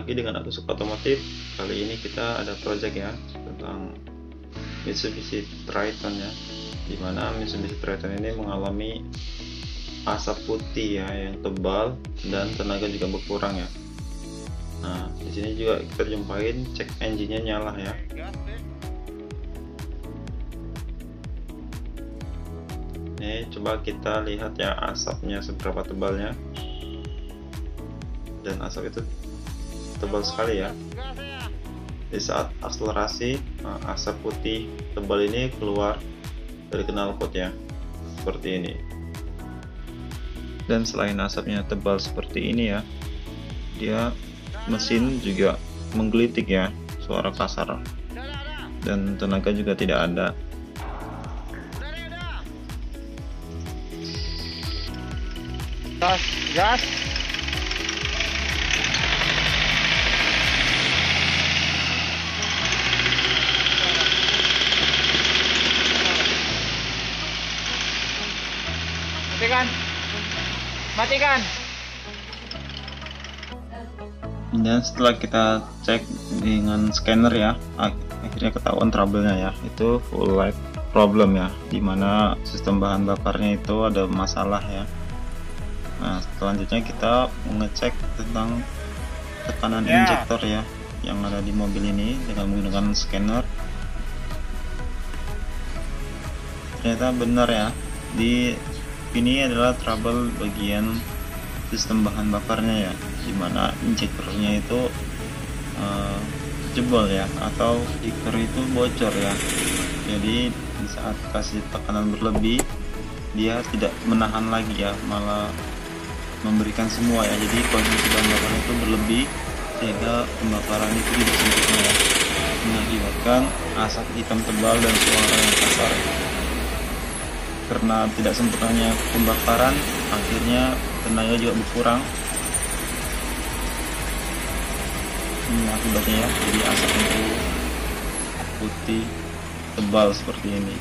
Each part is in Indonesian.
lagi dengan Aku Suka Otomotif. Kali ini kita ada project ya tentang Mitsubishi Triton ya, dimana Mitsubishi Triton ini mengalami asap putih ya yang tebal dan tenaga juga berkurang ya. Nah, di sini juga kita jumpain cek engine-nya nyala ya. Ini coba kita lihat ya asapnya seberapa tebalnya. Dan asap itu tebal sekali ya. Di saat akselerasi, asap putih tebal ini keluar dari knalpot ya, seperti ini. Dan selain asapnya tebal seperti ini ya, dia mesin juga menggelitik ya, suara kasar dan tenaga juga tidak ada. Gas. Matikan. Dan setelah kita cek dengan scanner ya, akhirnya ketahuan trouble-nya ya, itu full life problem ya, dimana sistem bahan bakarnya itu ada masalah ya. Nah, selanjutnya kita mengecek tentang tekanan injektor ya yang ada di mobil ini dengan menggunakan scanner. Ternyata benar ya, ini adalah trouble bagian sistem bahan bakarnya ya, dimana injektornya itu jebol ya, atau stiker itu bocor ya. Jadi di saat kasih tekanan berlebih, dia tidak menahan lagi ya, malah memberikan semua ya. Jadi konsumsi bahan bakar itu berlebih sehingga pembakaran itu tidak sempurna ya, mengakibatkan asap hitam tebal dan suara yang kasar. Karena tidak sempurnanya pembakaran, akhirnya tenaga juga berkurang. Ini akibatnya ya, jadi asap itu putih tebal seperti ini.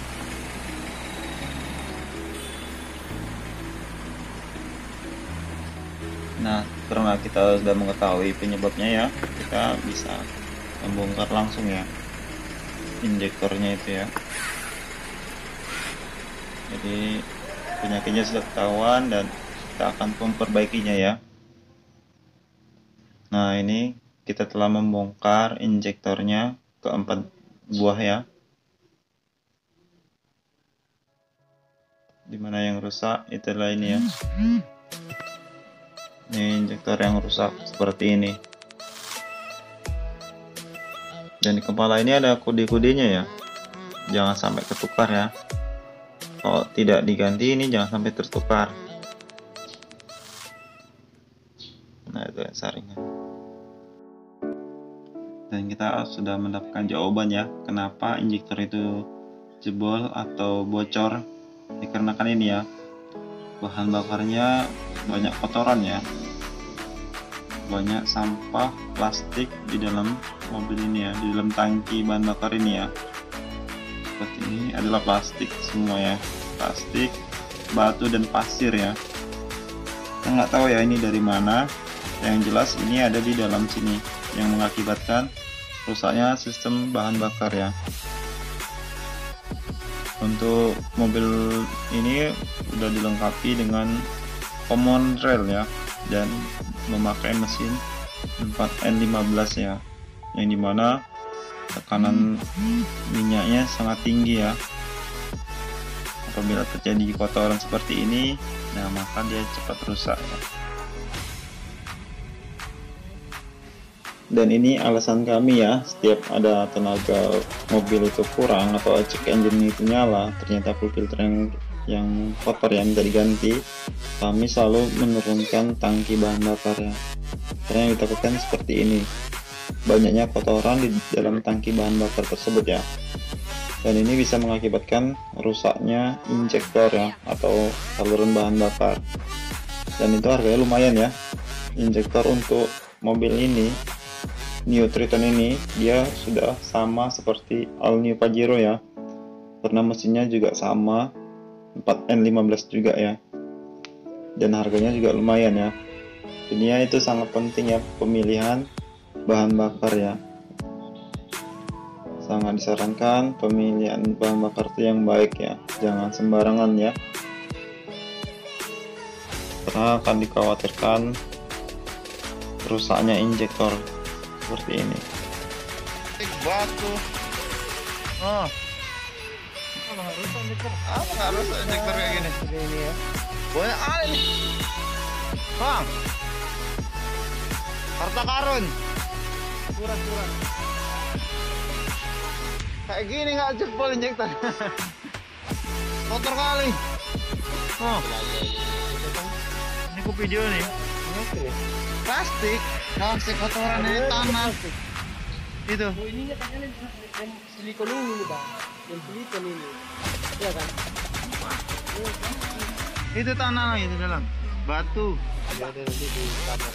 Nah, karena kita sudah mengetahui penyebabnya ya, kita bisa membongkar langsung ya injektornya itu ya. Jadi penyakitnya sudah ketahuan dan kita akan memperbaikinya ya. Nah, ini kita telah membongkar injektornya keempat buah ya, dimana yang rusak itulah ini ya. Ini injektor yang rusak seperti ini. Dan di kepala ini ada kode-kodenya ya, jangan sampai ketukar ya. Kalau tidak diganti ini jangan sampai tertukar. Nah, itu saringnya. Dan kita sudah mendapatkan jawaban ya, kenapa injektor itu jebol atau bocor. Dikarenakan ini ya, bahan bakarnya banyak kotoran ya, banyak sampah plastik di dalam mobil ini ya, di dalam tangki bahan bakar ini ya. Seperti ini adalah plastik semua ya, plastik, batu dan pasir ya. Kita nggak tahu ya ini dari mana. Yang jelas ini ada di dalam sini yang mengakibatkan rusaknya sistem bahan bakar ya. Untuk mobil ini sudah dilengkapi dengan common rail ya, dan memakai mesin 4N15 ya, yang dimana tekanan minyaknya sangat tinggi ya. Apabila terjadi kotoran seperti ini, nah maka dia cepat rusak ya. Dan ini alasan kami ya, setiap ada tenaga mobil itu kurang atau cek engine itu nyala, ternyata full filter yang kotor yang bisa diganti, kami selalu menurunkan tangki bahan bakar ya. Karena yang ditakutkan seperti ini, banyaknya kotoran di dalam tangki bahan bakar tersebut ya, dan ini bisa mengakibatkan rusaknya injektor ya, atau saluran bahan bakar. Dan itu harganya lumayan ya. Injektor untuk mobil ini, New Triton ini, dia sudah sama seperti All New Pajero ya, karena mesinnya juga sama, 4N15 juga ya, dan harganya juga lumayan ya. Dunia itu sangat penting ya, pemilihan bahan bakar ya. Sangat disarankan pemilihan bahan bakar itu yang baik ya, jangan sembarangan ya, karena akan dikhawatirkan rusaknya injektor seperti ini. Batu. Oh. Apa harus injektor kayak gini? Ini ya. Banyak kali nih. Bang. Harta karun. Kurang. Kayak gini nggak jebol injektor. Kotor kali. Oh. Ini ku video nih. Plastik. Plastik kotoran dari tanah. Itu. Oh, ininya tangannya yang silikon ini bang, yang silikon ini, ya kan? Itu tanah itu dalam batu. Ada nanti di kamar.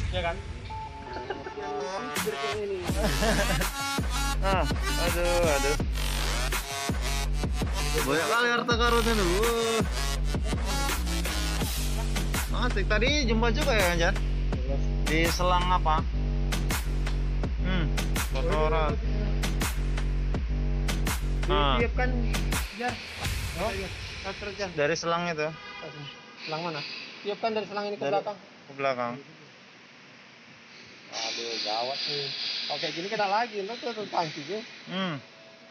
Ya kan? Ah, aduh. Banyak kali harta karunnya dulu. Asik, tadi jumpa juga ya Jan? Di selang apa? Kotoran. Nah, Tiap kan, jar. oh, Jar. dari selang itu Selang mana? Tiap kan dari selang ini ke Dari- belakang. ke belakang. Aduh, gawat nih. Oke, gini kena lagi. Lo tuh tangki sih.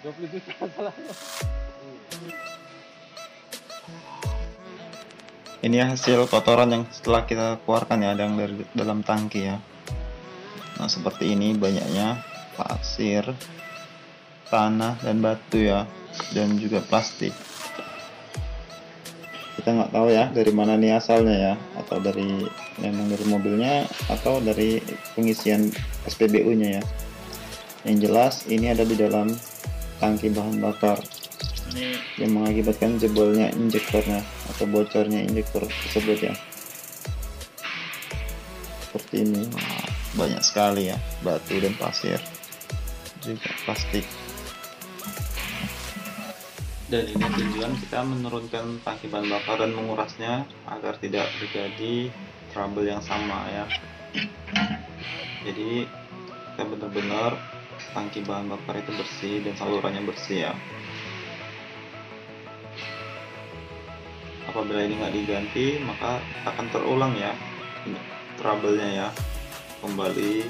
20 juta salah. Ini hasil kotoran yang setelah kita keluarkan ya, yang dari dalam tangki ya. Nah seperti ini banyaknya pasir, tanah dan batu ya, dan juga plastik. Kita nggak tahu ya dari mana nih asalnya ya, atau dari memang dari mobilnya atau dari pengisian SPBU-nya ya. Yang jelas ini ada di dalam tangki bahan bakar Ini yang mengakibatkan jebolnya injektornya atau bocornya injektor tersebut ya. Seperti ini. Wah, banyak sekali ya batu dan pasir, juga plastik. Dan ini tujuan kita menurunkan tangki bahan bakar dan mengurasnya agar tidak terjadi trouble yang sama ya. Jadi kita benar-benar tangki bahan bakar itu bersih dan salurannya bersih ya. Apabila ini nggak diganti maka akan terulang ya trouble-nya ya, kembali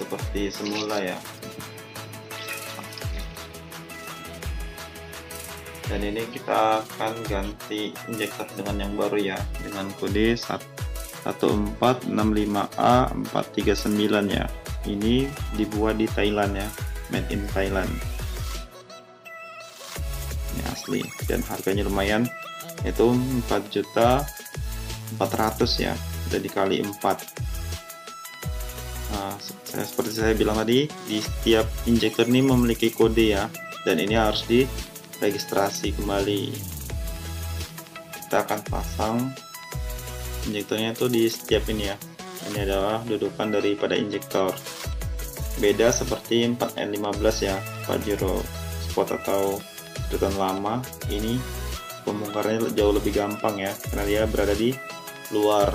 seperti semula ya. Dan ini kita akan ganti injektor dengan yang baru ya, dengan kode 1465A439 ya. Ini dibuat di Thailand ya, made in Thailand. Ini asli dan harganya lumayan, itu 4.400.000 ya, udah dikali 4. Nah, seperti saya bilang tadi, di setiap injektor ini memiliki kode ya, dan ini harus diregistrasi kembali. Kita akan pasang injektornya itu di setiap ini ya. Ini adalah dudukan daripada injektor. Beda seperti 4N15 ya, Pajero Sport atau sedotan lama. Ini pembongkarannya jauh lebih gampang ya, karena dia berada di luar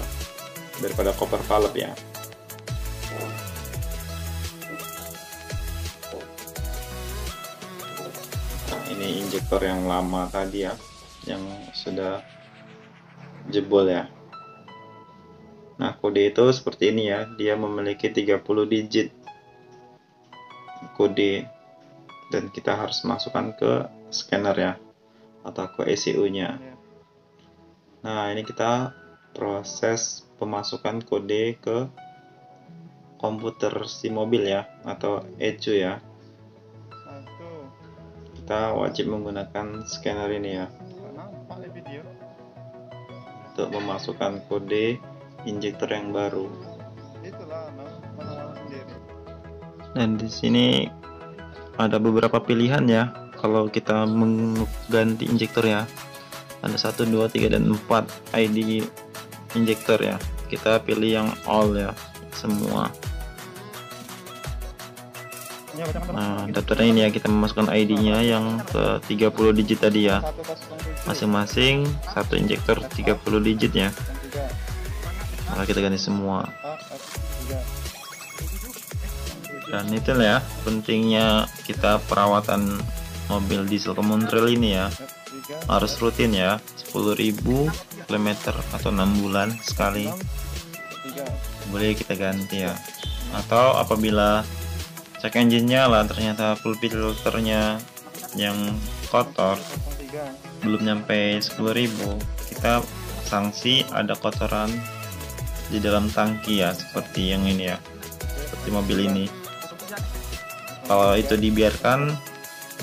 daripada koper valve ya. Nah, ini injektor yang lama tadi ya, yang sudah jebol ya. Nah, kode itu seperti ini ya, dia memiliki 30 digit kode, dan kita harus masukkan ke scanner ya, atau ke ECU-nya. Nah, ini kita proses pemasukan kode ke komputer si mobil ya, atau ECU ya. Kita wajib menggunakan scanner ini ya, untuk memasukkan kode injektor yang baru. Dan di sini ada beberapa pilihan ya kalau kita mengganti injektor ya. Ada 1, 2, 3 dan 4 ID injektor ya. Kita pilih yang all ya, semua. Nah, daftarnya ini ya, kita memasukkan ID-nya yang ke 30 digit tadi ya. Masing-masing satu injektor 30 digit ya. Maka kita ganti semua. Dan itu ya pentingnya kita perawatan mobil diesel Common Trail ini ya. Harus rutin ya, 10.000 km atau 6 bulan sekali. Boleh kita ganti ya. Atau apabila cek engine-nya lah ternyata full filternya yang kotor, belum nyampe 10.000, kita sanksi ada kotoran di dalam tangki ya, seperti yang ini ya, seperti mobil ini. Kalau itu dibiarkan,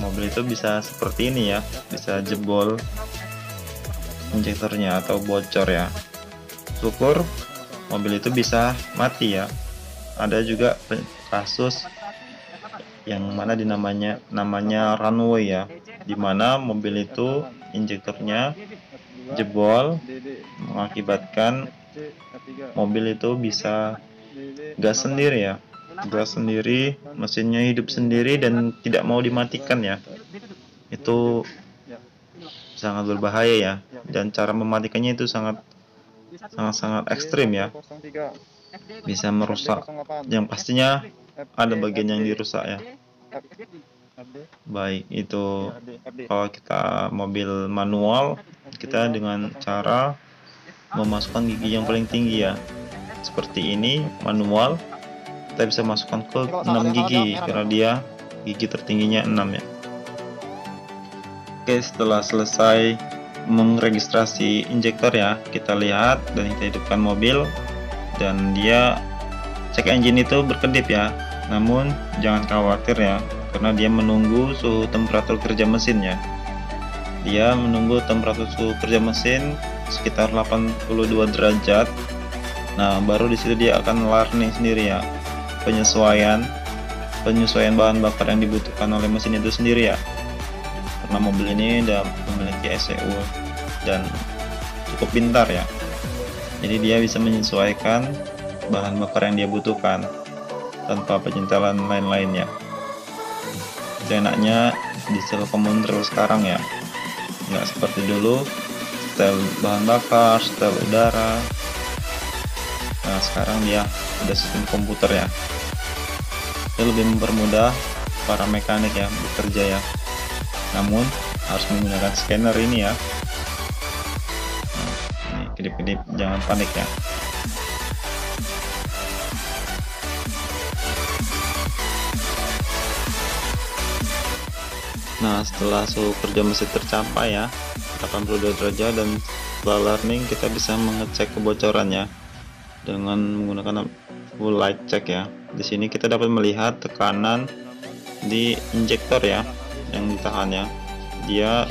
mobil itu bisa seperti ini ya, bisa jebol injektornya atau bocor ya. Syukur mobil itu bisa mati ya. Ada juga kasus yang mana namanya runaway ya, dimana mobil itu injektornya jebol mengakibatkan mobil itu bisa gas sendiri ya, gas sendiri, mesinnya hidup sendiri dan tidak mau dimatikan ya. Itu sangat berbahaya ya, dan cara mematikannya itu sangat ekstrim ya, bisa merusak, yang pastinya ada bagian yang dirusak ya. Baik itu kalau kita mobil manual, kita dengan cara memasukkan gigi yang paling tinggi ya, seperti ini manual, kita bisa masukkan ke 6 gigi karena dia gigi tertingginya 6 ya. Oke, setelah selesai meregistrasi injektor ya, kita lihat dan kita hidupkan mobil, dan dia cek engine itu berkedip ya. Namun jangan khawatir ya, karena dia menunggu suhu temperatur kerja mesin ya. Dia menunggu temperatur suhu kerja mesin sekitar 82 derajat. Nah, baru di situ dia akan learning sendiri ya, penyesuaian bahan bakar yang dibutuhkan oleh mesin itu sendiri ya. Karena mobil ini udah memiliki ECU dan cukup pintar ya, jadi dia bisa menyesuaikan bahan bakar yang dia butuhkan tanpa penyetelan lain-lainnya. Itu enaknya diesel Common Trail sekarang ya, nggak seperti dulu setel bahan bakar, setel udara. Nah, sekarang dia ada sistem komputer ya, itu lebih mempermudah para mekanik ya bekerja ya. Namun harus menggunakan scanner ini ya. Nah, ini kedip-kedip, jangan panik ya. Nah, setelah suhu kerja mesin tercapai ya 82 derajat, dan setelah learning kita bisa mengecek kebocorannya dengan menggunakan full light check ya. Di sini kita dapat melihat tekanan di injektor ya, yang ditahan ya. Dia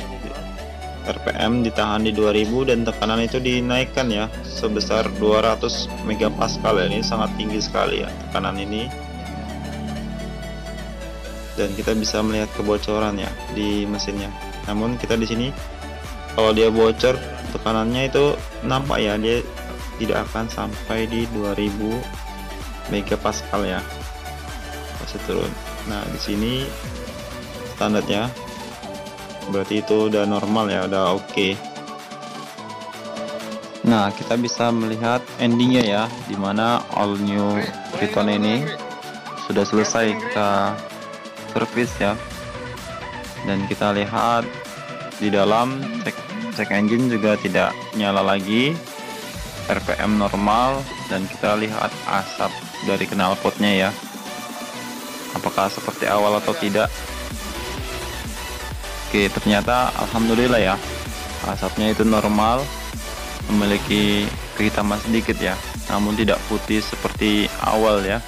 RPM ditahan di 2000 dan tekanan itu dinaikkan ya sebesar 200 megapascal ya. Ini sangat tinggi sekali ya tekanan ini. Dan kita bisa melihat kebocoran ya di mesinnya. Namun kita di sini kalau dia bocor, tekanannya itu nampak ya, dia tidak akan sampai di 2000 megapascal ya. Masih turun. Nah, di sini standarnya berarti itu udah normal ya, udah oke. Nah, kita bisa melihat endingnya ya, dimana all new Triton ini sudah selesai kita servis ya. Dan kita lihat di dalam cek engine juga tidak nyala lagi, RPM normal, dan kita lihat asap dari knalpotnya ya, apakah seperti awal atau tidak. Oke, ternyata alhamdulillah ya, asapnya itu normal, memiliki kehitaman sedikit ya, namun tidak putih seperti awal ya.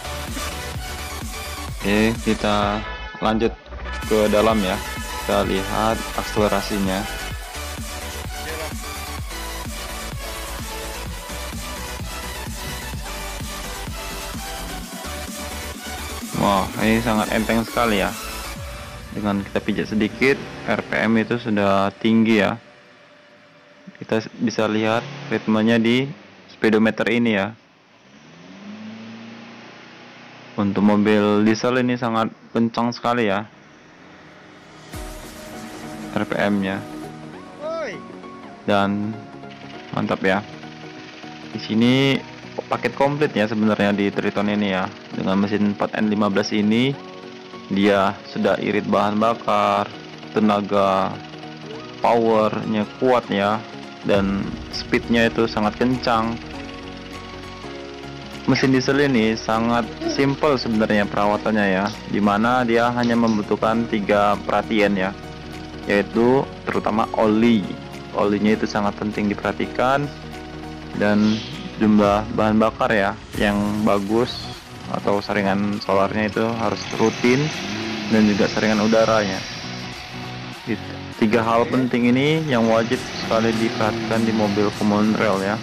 Oke, kita lanjut ke dalam ya, kita lihat akselerasinya. Wah, ini sangat enteng sekali ya. Dengan kita pijat sedikit, RPM itu sudah tinggi ya. Kita bisa lihat ritmenya di speedometer ini ya. Untuk mobil diesel ini sangat kencang sekali ya RPM-nya, dan mantap ya. Di sini paket komplit ya sebenarnya di Triton ini ya. Dengan mesin 4N15 ini dia sudah irit bahan bakar, tenaga powernya kuat ya, dan speednya itu sangat kencang. Mesin diesel ini sangat simple sebenarnya perawatannya ya, dimana dia hanya membutuhkan 3 perhatian ya, yaitu terutama olinya itu sangat penting diperhatikan, dan jumlah bahan bakar ya yang bagus, atau saringan solarnya itu harus rutin, dan juga saringan udaranya. 3 hal penting ini yang wajib sekali diperhatikan di mobil common rail ya.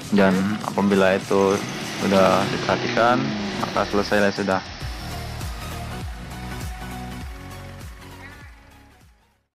Dan apabila itu sudah diperhatikan, maka selesai sudah.